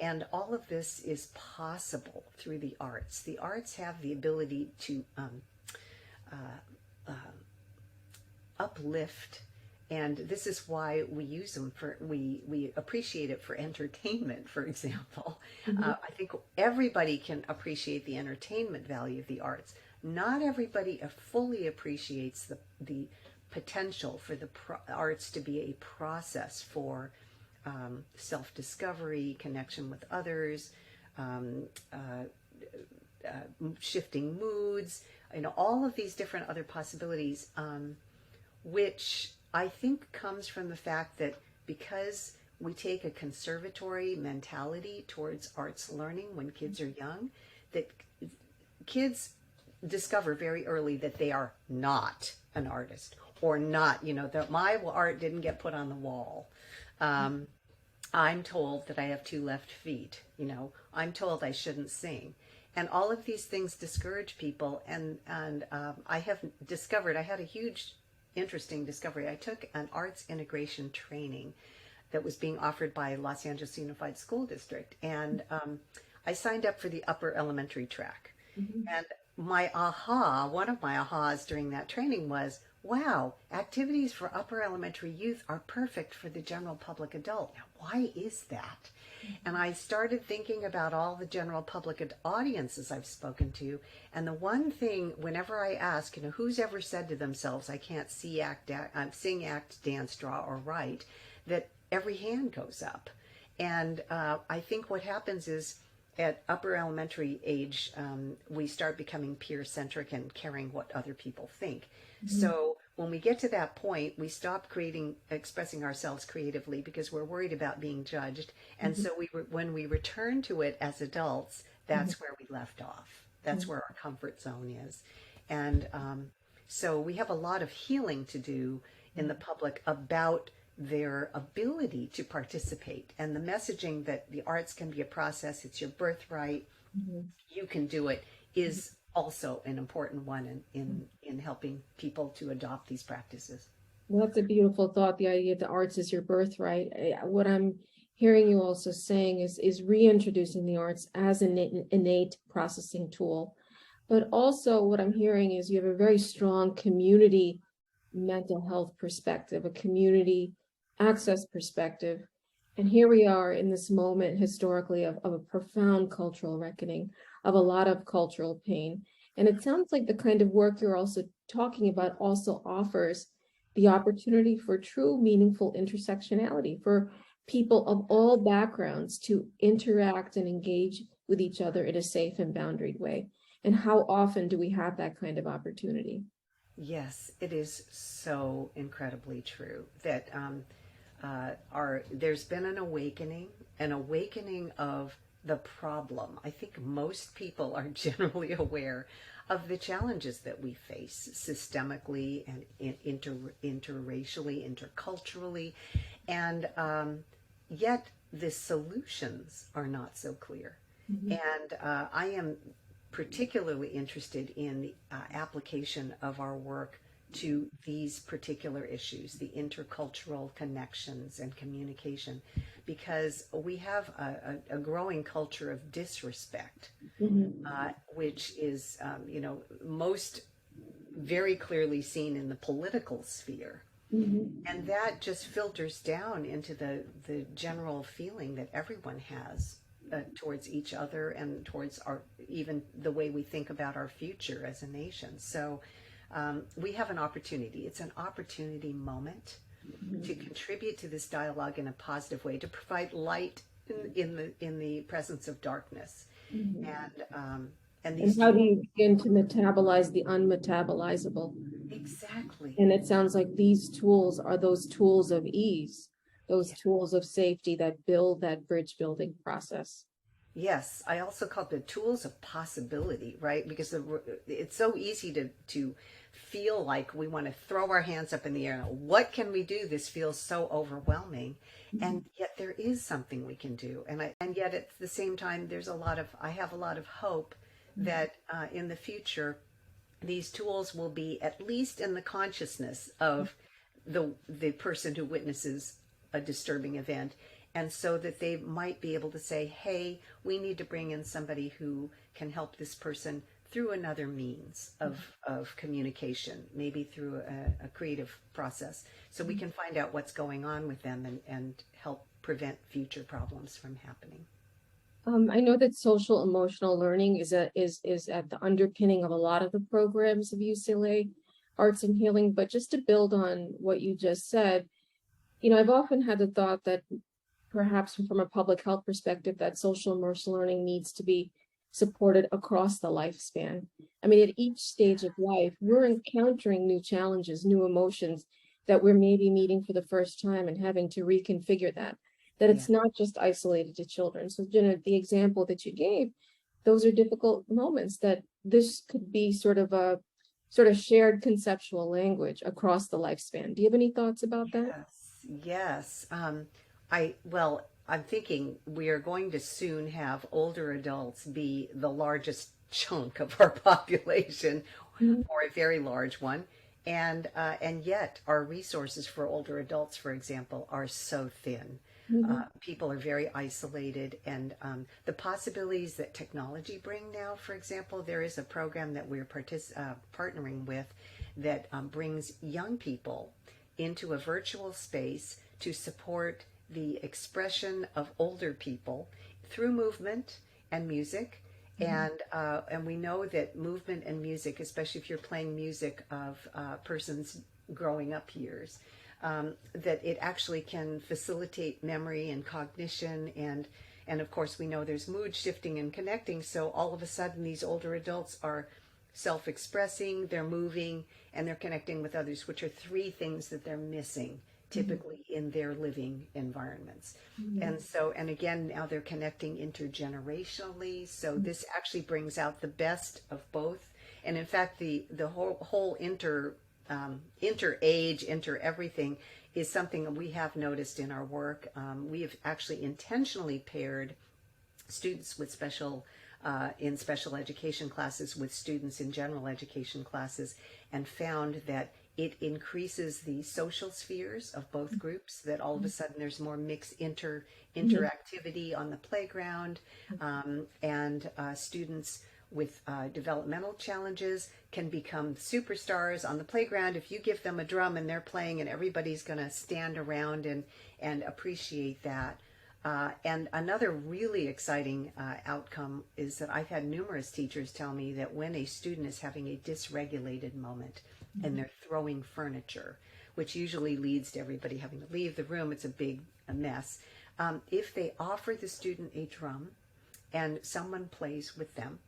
and all of this is possible through the arts. The arts have the ability to uplift, and this is why we use them for, we appreciate it for entertainment, for example. I think everybody can appreciate the entertainment value of the arts. Not everybody fully appreciates the potential for the arts to be a process for self-discovery, connection with others, shifting moods, all of these different other possibilities, which I think comes from the fact that because we take a conservatory mentality towards arts learning when kids are young, that kids discover very early that they are not an artist, or not, that my art didn't get put on the wall. I'm told that I have 2 left feet, I'm told I shouldn't sing. And all of these things discourage people. And I have discovered, I had a huge, interesting discovery. I took an arts integration training that was being offered by Los Angeles Unified School District. And I signed up for the upper elementary track. And one of my ahas during that training was, wow, activities for upper elementary youth are perfect for the general public adult. Now, why is that? And I started thinking about all the general public audiences I've spoken to. And the one thing, whenever I ask, who's ever said to themselves, I can't sing, act, dance, draw, or write, that every hand goes up. And I think what happens is, at upper elementary age, we start becoming peer-centric and caring what other people think. So when we get to that point, we stop expressing ourselves creatively because we're worried about being judged. And so when we return to it as adults, that's where we left off. That's where our comfort zone is. And so we have a lot of healing to do in the public about their ability to participate, and the messaging that the arts can be a process, it's your birthright, you can do it, is also an important one in helping people to adopt these practices. Well, that's a beautiful thought. The idea that arts is your birthright. What I'm hearing you also saying is reintroducing the arts as an innate processing tool. But also what I'm hearing is you have a very strong community mental health perspective, a community access perspective. And here we are in this moment historically of a profound cultural reckoning, of a lot of cultural pain. And it sounds like the kind of work you're also talking about also offers the opportunity for true meaningful intersectionality, for people of all backgrounds to interact and engage with each other in a safe and boundaried way. And how often do we have that kind of opportunity? Yes, it is so incredibly true that there's been an awakening of the problem. I think most people are generally aware of the challenges that we face systemically and interracially, interculturally, and yet the solutions are not so clear. Mm-hmm. And I am particularly interested in the application of our work to these particular issues, the intercultural connections and communication, because we have a growing culture of disrespect, mm-hmm. Which is, most very clearly seen in the political sphere. Mm-hmm. And that just filters down into the general feeling that everyone has towards each other and towards even the way we think about our future as a nation. So we have an opportunity. It's an opportunity moment to contribute to this dialogue in a positive way, to provide light in the presence of darkness. And how do you begin to metabolize the unmetabolizable? Exactly. And it sounds like these tools are those tools of ease, those tools of safety that build that bridge building process. Yes, I also call it the tools of possibility, right? Because it's so easy to feel like we want to throw our hands up in the air. What can we do? This feels so overwhelming, and yet there is something we can do. And yet at the same time, I have a lot of hope that in the future, these tools will be at least in the consciousness of the person who witnesses a disturbing event. And so that they might be able to say, hey, we need to bring in somebody who can help this person through another means of communication, maybe through a creative process. So we can find out what's going on with them and help prevent future problems from happening. I know that social emotional learning is at the underpinning of a lot of the programs of UCLA Arts and Healing. But just to build on what you just said, I've often had the thought that perhaps from a public health perspective, that social emotional learning needs to be supported across the lifespan. I mean, at each stage of life, we're encountering new challenges, new emotions that we're maybe meeting for the first time and having to reconfigure that it's not just isolated to children. So, the example that you gave, those are difficult moments that this could be sort of shared conceptual language across the lifespan. Do you have any thoughts about that? Yes. I'm thinking we are going to soon have older adults be the largest chunk of our population, or a very large one. And yet our resources for older adults, for example, are so thin. People are very isolated, and the possibilities that technology bring now, for example, there is a program that we're partnering with that brings young people into a virtual space to support the expression of older people through movement and music. And we know that movement and music, especially if you're playing music of persons growing up years, that it actually can facilitate memory and cognition, and of course we know there's mood shifting and connecting. So all of a sudden these older adults are self-expressing, they're moving, and they're connecting with others, which are three things that they're missing typically in their living environments. And again, now they're connecting intergenerationally. So this actually brings out the best of both. And in fact, the whole inter-age, inter-everything is something that we have noticed in our work. We have actually intentionally paired students with special in special education classes with students in general education classes, and found that it increases the social spheres of both groups, that all of a sudden there's more mixed interactivity on the playground, and students with developmental challenges can become superstars on the playground if you give them a drum and they're playing, and everybody's going to stand around and appreciate that. And another really exciting outcome is that I've had numerous teachers tell me that when a student is having a dysregulated moment and they're throwing furniture, which usually leads to everybody having to leave the room, it's a mess. If they offer the student a drum and someone plays with them,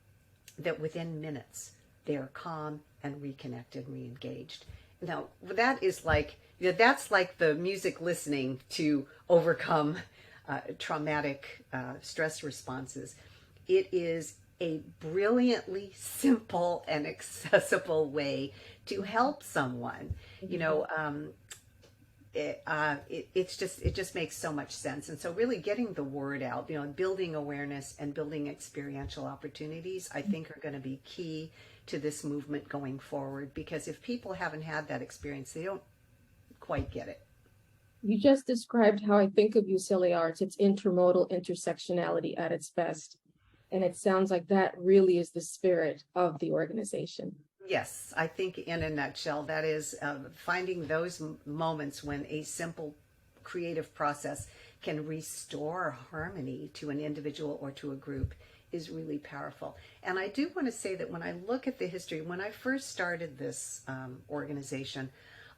that within minutes they are calm and reconnected and re-engaged. Now that is like, that's like the music listening to overcome traumatic stress responses. It is a brilliantly simple and accessible way to help someone. It just makes so much sense. And so really getting the word out, building awareness and building experiential opportunities, I think are going to be key to this movement going forward, because if people haven't had that experience, they don't quite get it. You just described how I think of UCLA Arts. It's intermodal intersectionality at its best. And it sounds like that really is the spirit of the organization. Yes, I think in a nutshell, that is finding those moments when a simple creative process can restore harmony to an individual or to a group is really powerful. And I do want to say that when I look at the history, when I first started this organization,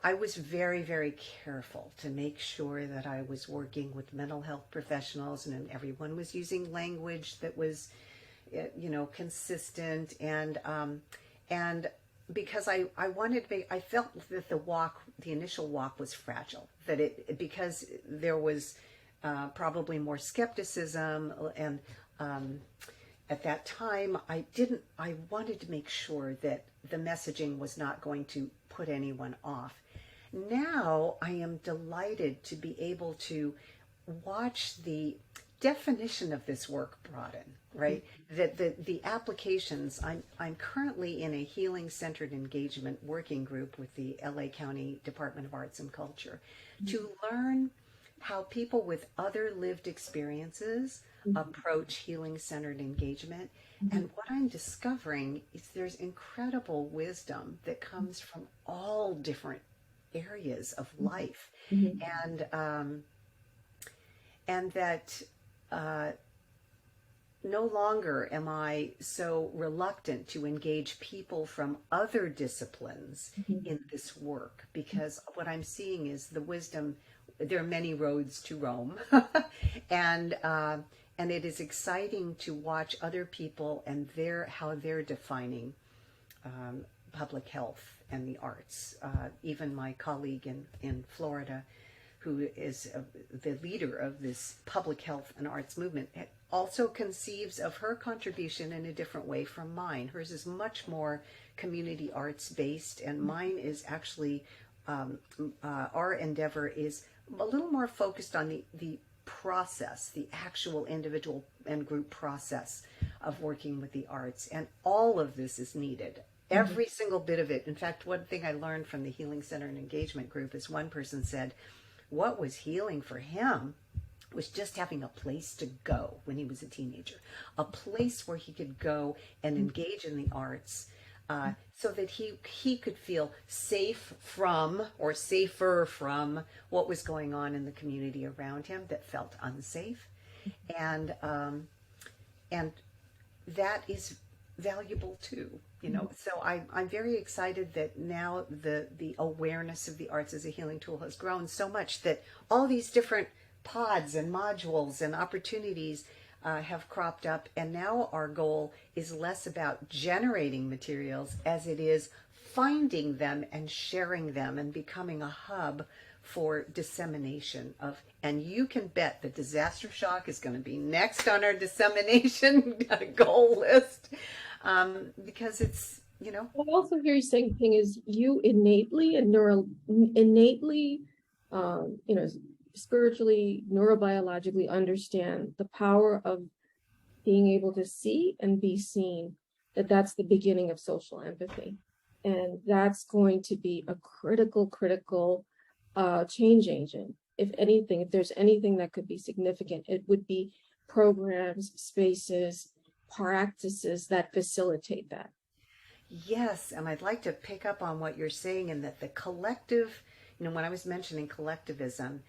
I was very, very careful to make sure that I was working with mental health professionals and everyone was using language that was, consistent, and because I wanted to I felt that the initial walk was fragile, that because there was probably more skepticism, and at that time I wanted to make sure that the messaging was not going to put anyone off. Now I am delighted to be able to watch the definition of this work broaden, right? That the applications, I'm currently in a healing centered engagement working group with the LA County Department of Arts and Culture to learn how people with other lived experiences approach healing centered engagement. And what I'm discovering is there's incredible wisdom that comes from all different areas of life, and that no longer am I so reluctant to engage people from other disciplines in this work, because what I'm seeing is the wisdom. There are many roads to Rome, and it is exciting to watch other people and how they're defining public health and the arts. Even my colleague in Florida, who is the leader of this public health and arts movement, also conceives of her contribution in a different way from mine. Hers is much more community arts based, and mine is actually, our endeavor is a little more focused on the process, the actual individual and group process of working with the arts. And all of this is needed. Every single bit of it. In fact, one thing I learned from the Healing Center and Engagement group is one person said what was healing for him was just having a place to go when he was a teenager, a place where he could go and engage in the arts, so that he could feel safe from, or safer from, what was going on in the community around him that felt unsafe, and that is valuable too, So I'm very excited that now the awareness of the arts as a healing tool has grown so much that all these different pods and modules and opportunities have cropped up, and now our goal is less about generating materials as it is finding them and sharing them and becoming a hub for dissemination of. And you can bet that Disastershock is going to be next on our dissemination goal list, because it's, I also hear you saying thing is you innately spiritually, neurobiologically understand the power of being able to see and be seen, that's the beginning of social empathy. And that's going to be a critical change agent. If anything, if there's anything that could be significant, it would be programs, spaces, practices that facilitate that. Yes, and I'd like to pick up on what you're saying, and that the collective, when I was mentioning collectivism,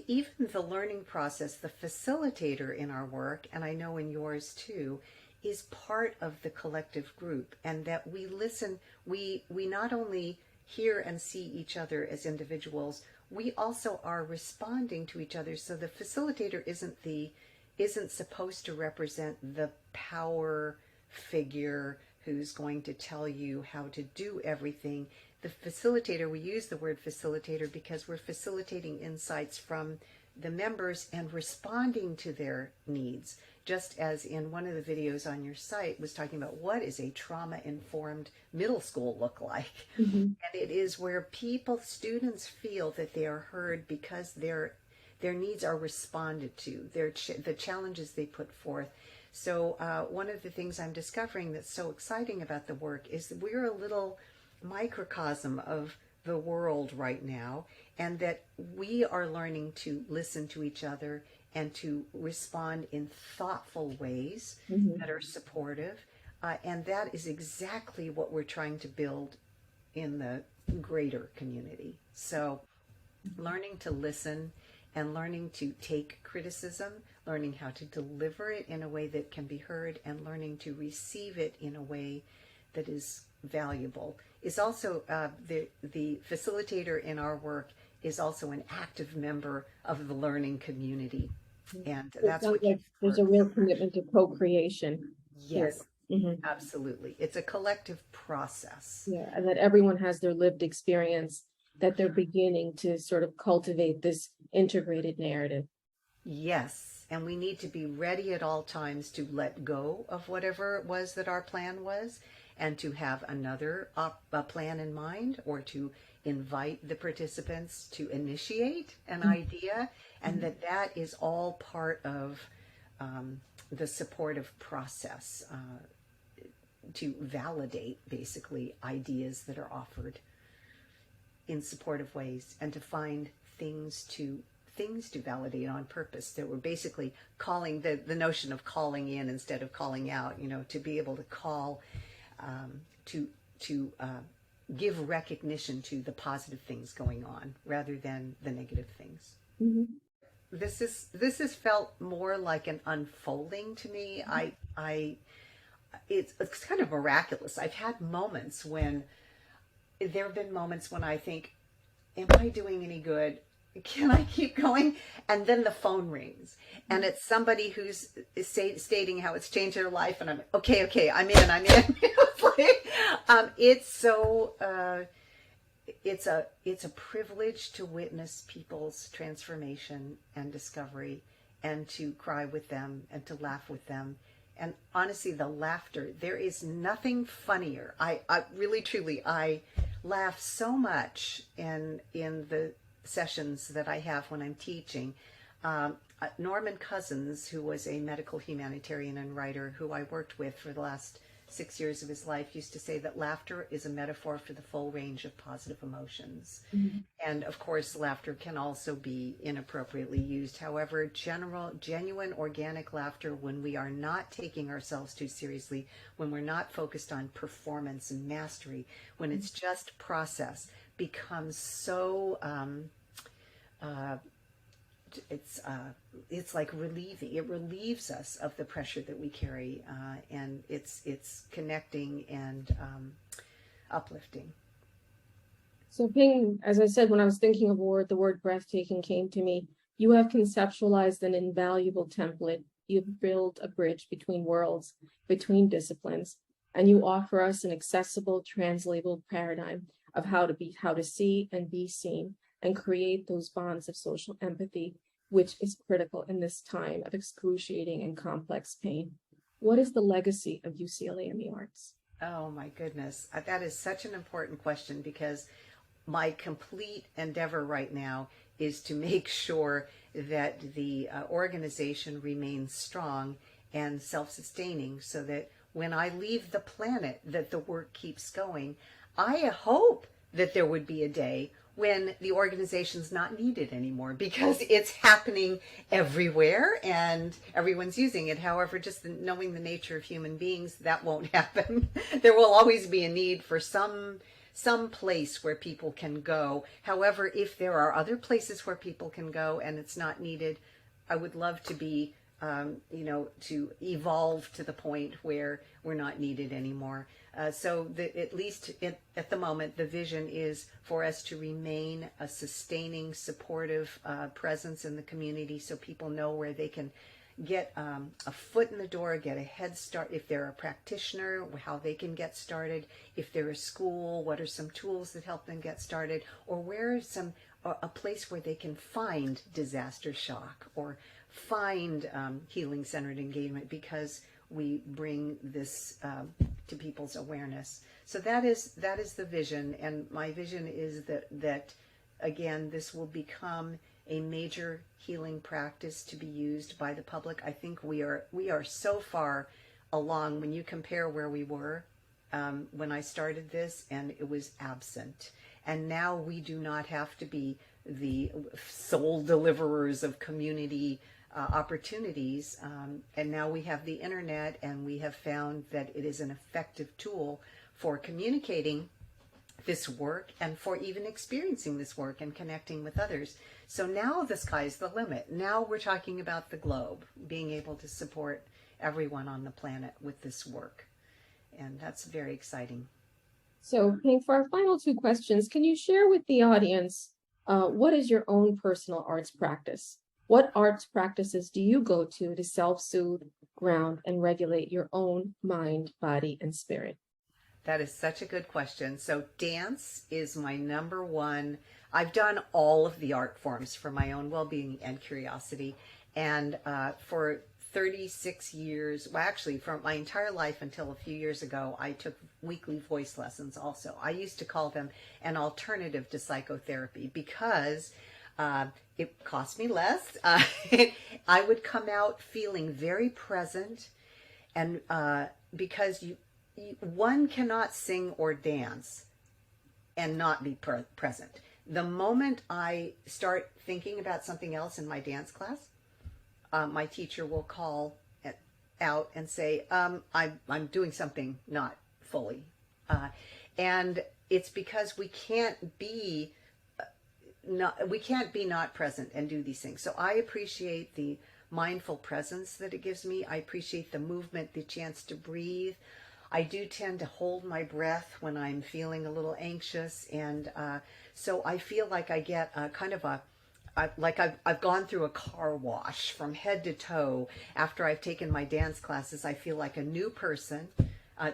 even the learning process, the facilitator in our work, and I know in yours too, is part of the collective group, and that we listen, we not only hear and see each other as individuals, we also are responding to each other. So the facilitator isn't supposed to represent the power figure who's going to tell you how to do everything. The facilitator, we use the word facilitator because we're facilitating insights from the members and responding to their needs. Just as in one of the videos on your site was talking about what is a trauma-informed middle school look like. Mm-hmm. And it is where students feel that they are heard because their needs are responded to, the challenges they put forth. So one of the things I'm discovering that's so exciting about the work is that we're a little microcosm of the world right now, and that we are learning to listen to each other and to respond in thoughtful ways that are supportive. And that is exactly what we're trying to build in the greater community. So learning to listen and learning to take criticism, learning how to deliver it in a way that can be heard, and learning to receive it in a way that is valuable is also the facilitator in our work is also an active member of the learning community, and that's what like there's a real commitment to co-creation. Yes, Mm-hmm. absolutely. It's a collective process. Yeah, and that everyone has their lived experience, that they're beginning to sort of cultivate this integrated narrative. Yes, and we need to be ready at all times to let go of whatever it was that our plan was, and to have another plan in mind, or to invite the participants to initiate an idea, and that is all part of the supportive process to validate basically ideas that are offered in supportive ways, and to find things to validate on purpose. That we're basically calling the notion of calling in instead of calling out, to be able to call, to give recognition to the positive things going on rather than the negative things. Mm-hmm. This is felt more like an unfolding to me. It's kind of miraculous. I've had moments when there have been moments when I think, am I doing any good? Can I keep going? And then the phone rings, and it's somebody who's stating how it's changed their life, and I'm okay, I'm in. It's so it's a privilege to witness people's transformation and discovery, and to cry with them and to laugh with them. And honestly, the laughter, there is nothing funnier. I really, truly, I laugh so much in the sessions that I have when I'm teaching. Norman Cousins, who was a medical humanitarian and writer who I worked with for the last 6 years of his life, used to say that laughter is a metaphor for the full range of positive emotions. Mm-hmm. And of course, laughter can also be inappropriately used. However, genuine, organic laughter, when we are not taking ourselves too seriously, when we're not focused on performance and mastery, when it's just process, becomes so it's like relieving. It relieves us of the pressure that we carry, and it's connecting and uplifting. So, as I said, when I was thinking of the word breathtaking came to me. You have conceptualized an invaluable template. You've built a bridge between worlds, between disciplines, and you offer us an accessible, translatable paradigm of how to see and be seen, and create those bonds of social empathy, which is critical in this time of excruciating and complex pain. What is the legacy of UCLA and the arts? Oh my goodness. That is such an important question, because my complete endeavor right now is to make sure that the organization remains strong and self-sustaining, so that when I leave the planet, that the work keeps going. I hope that there would be a day when the organization's not needed anymore, because it's happening everywhere and everyone's using it. However, just knowing the nature of human beings, that won't happen. There will always be a need for some place where people can go. However, if there are other places where people can go and it's not needed, I would love to be, to evolve to the point where we're not needed anymore. At least at the moment, the vision is for us to remain a sustaining, supportive presence in the community, so people know where they can get a foot in the door, get a head start. If they're a practitioner, how they can get started. If they're a school, what are some tools that help them get started? Or where is a place where they can find Disastershock or find healing-centered engagement, because we bring this to people's awareness. So that is the vision, and my vision is that again, this will become a major healing practice to be used by the public. I think we are so far along when you compare where we were when I started this, and it was absent. And now we do not have to be the sole deliverers of community opportunities. And now we have the internet, and we have found that it is an effective tool for communicating this work and for even experiencing this work and connecting with others. So now the sky's the limit. Now we're talking about the globe, being able to support everyone on the planet with this work. And that's very exciting. So, Pink, for our final two questions, can you share with the audience what is your own personal arts practice? What arts practices do you go to self-soothe, ground, and regulate your own mind, body, and spirit? That is such a good question. So dance is my number one. I've done all of the art forms for my own well-being and curiosity. And for 36 years, well, actually, for my entire life until a few years ago, I took weekly voice lessons also. I used to call them an alternative to psychotherapy, because it cost me less. I would come out feeling very present, and because one cannot sing or dance and not be present. The moment I start thinking about something else in my dance class, my teacher will call out and say, I'm doing something not fully. And it's because we can't be not present and do these things. So I appreciate the mindful presence that it gives me. I appreciate the movement, the chance to breathe. I do tend to hold my breath when I'm feeling a little anxious, and so I feel like I get I've gone through a car wash from head to toe. After I've taken my dance classes, I feel like a new person.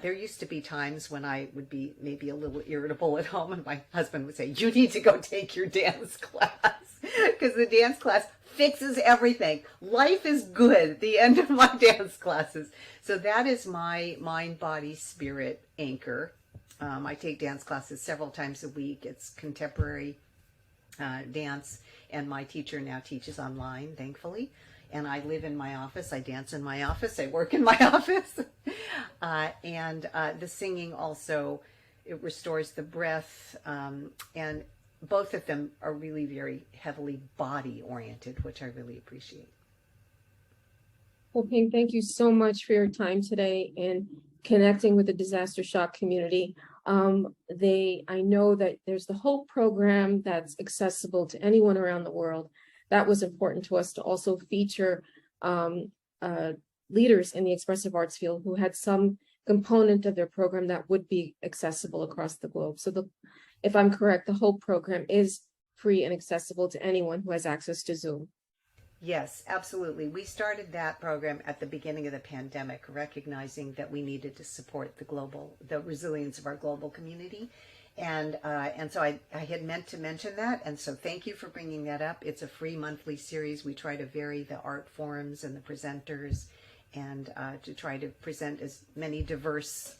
There used to be times when I would be maybe a little irritable at home, and my husband would say, "You need to go take your dance class," because the dance class fixes everything. Life is good at the end of my dance classes. So that is my mind, body, spirit anchor. I take dance classes several times a week. It's contemporary dance, and my teacher now teaches online, thankfully. And I live in my office. I dance in my office. I work in my office. And the singing also, it restores the breath. And both of them are really very heavily body oriented, which I really appreciate. Well, Pink, thank you so much for your time today in connecting with the Disastershock community. I know that there's the Hope program that's accessible to anyone around the world. That was important to us to also feature leaders in the expressive arts field who had some component of their program that would be accessible across the globe. So if I'm correct, the Hope program is free and accessible to anyone who has access to Zoom. Yes, absolutely. We started that program at the beginning of the pandemic, recognizing that we needed to support the resilience of our global community. And so I had meant to mention that. And so thank you for bringing that up. It's a free monthly series. We try to vary the art forms and the presenters, and to try to present as many diverse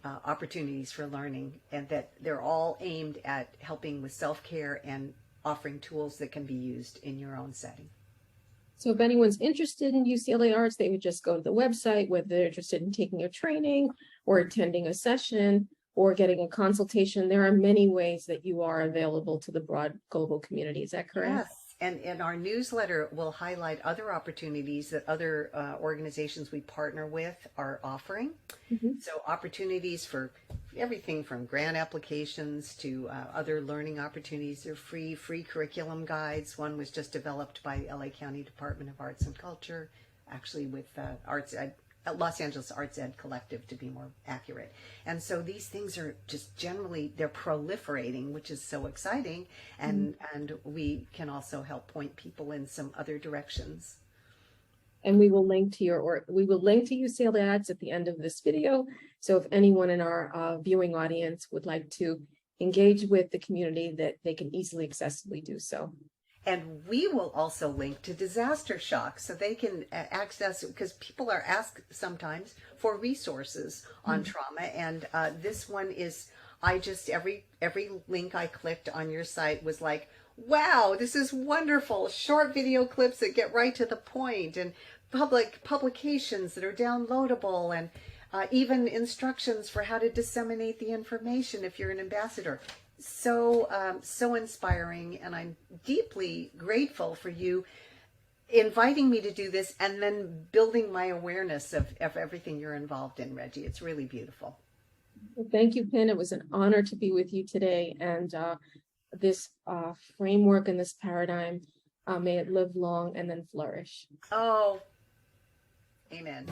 opportunities for learning, and that they're all aimed at helping with self-care and offering tools that can be used in your own setting. So if anyone's interested in UCLA Arts, they would just go to the website, whether they're interested in taking a training or attending a session or getting a consultation. There are many ways that you are available to the broad global community. Is that correct? Yes. And in our newsletter, we'll highlight other opportunities that other organizations we partner with are offering. So opportunities for everything from grant applications to other learning opportunities. They're free curriculum guides. One was just developed by the LA County Department of Arts and Culture, actually with Los Angeles Arts Ed Collective, to be more accurate. And so these things are just generally, they're proliferating, which is so exciting. And we can also help point people in some other directions. And we will link to UCLA Arts at the end of this video. So if anyone in our viewing audience would like to engage with the community, that they can easily accessibly do so. And we will also link to Disastershock so they can access, because people are asked sometimes for resources on trauma. And this one is, every link I clicked on your site was like, wow, this is wonderful. Short video clips that get right to the point, and publications that are downloadable, and even instructions for how to disseminate the information if you're an ambassador. So inspiring, and I'm deeply grateful for you inviting me to do this and then building my awareness of everything you're involved in, Reggie. It's really beautiful. Well, thank you, Pin. It was an honor to be with you today, and this framework and this paradigm, may it live long and then flourish. Oh, amen.